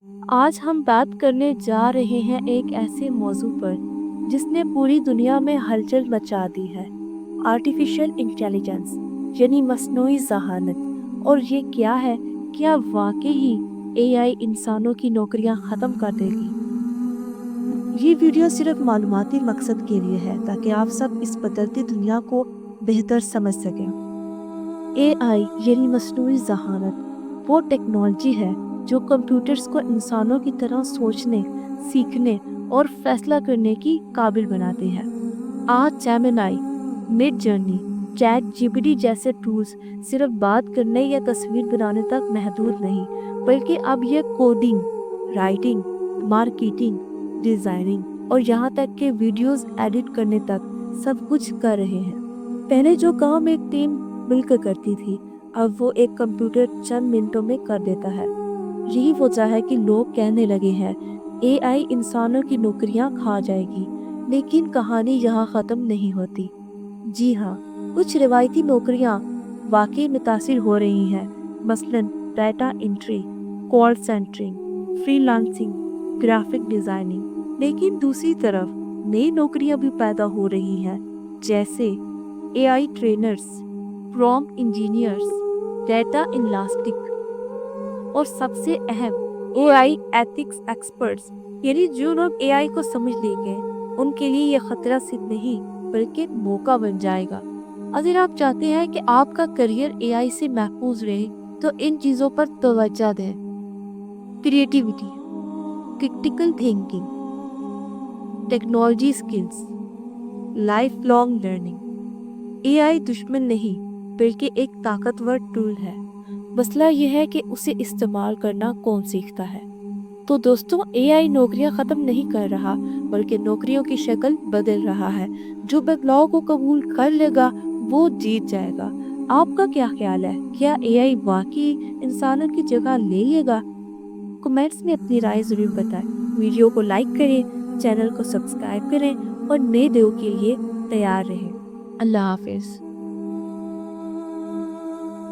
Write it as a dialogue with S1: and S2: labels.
S1: آج ہم بات کرنے جا رہے ہیں ایک ایسے موضوع پر جس نے پوری دنیا میں ہلچل مچا دی ہے، آرٹیفیشل انٹیلیجنس یعنی مصنوعی ذہانت۔ اور یہ کیا ہے؟ کیا واقعی اے آئی انسانوں کی نوکریاں ختم کر دے گی؟ یہ ویڈیو صرف معلوماتی مقصد کے لیے ہے تاکہ آپ سب اس بدلتی دنیا کو بہتر سمجھ سکیں۔ اے آئی یعنی مصنوعی ذہانت وہ ٹیکنالوجی ہے جو کمپیوٹرز کو انسانوں کی طرح سوچنے، سیکھنے اور فیصلہ کرنے کی قابل بناتے ہیں۔ آج Gemini, Midjourney, Chat G P T جیسے ٹولز صرف بات کرنے یا تصویر بنانے تک محدود نہیں، بلکہ اب یہ کوڈنگ، رائٹنگ، مارکیٹنگ، ڈیزائننگ اور یہاں تک کہ ویڈیوز ایڈٹ کرنے تک سب کچھ کر رہے ہیں۔ پہلے جو کام ایک ٹیم مل کر کرتی تھی، اب وہ ایک کمپیوٹر چند منٹوں میں کر دیتا ہے۔ یہی وجہ ہے کہ لوگ کہنے لگے ہیں اے آئی انسانوں کی نوکریاں کھا جائے گی، لیکن کہانی یہاں ختم نہیں ہوتی۔ جی ہاں، کچھ روایتی نوکریاں واقعی متاثر ہو رہی ہیں، مثلاً data entry, call centering, freelancing, graphic designing. لیکن دوسری طرف نئی نوکریاں بھی پیدا ہو رہی ہیں، جیسے اے آئی ٹرینرز، پرومپٹ انجینئرز، ڈیٹا انالسٹک اور سب سے اہم اے آئی ایتھکس ایکسپرٹس، یعنی جو لوگ اے آئی کو سمجھ لیں گے ان کے لیے یہ خطرہ صرف نہیں بلکہ موقع بن جائے گا۔ اگر آپ چاہتے ہیں کہ آپ کا کریئر اے آئی سے محفوظ رہے تو ان چیزوں پر توجہ دیں: creativity, critical thinking, technology skills, life long learning. A I دشمن نہیں بلکہ ایک طاقتور ٹول ہے، مسئلہ یہ ہے کہ اسے استعمال کرنا کون سیکھتا ہے۔ تو دوستوں، اے آئی نوکریاں ختم نہیں کر رہا بلکہ نوکریوں کی شکل بدل رہا ہے۔ جو بدلاؤ کو قبول کر لے گا وہ جیت جائے گا۔ آپ کا کیا خیال ہے؟ کیا اے آئی واقعی انسانوں کی جگہ لے لے گا؟ کمنٹس میں اپنی رائے ضرور بتائیں۔ ویڈیو کو لائک کریں، چینل کو سبسکرائب کریں اور نئے ویڈیو کے لیے تیار رہیں۔ اللہ حافظ۔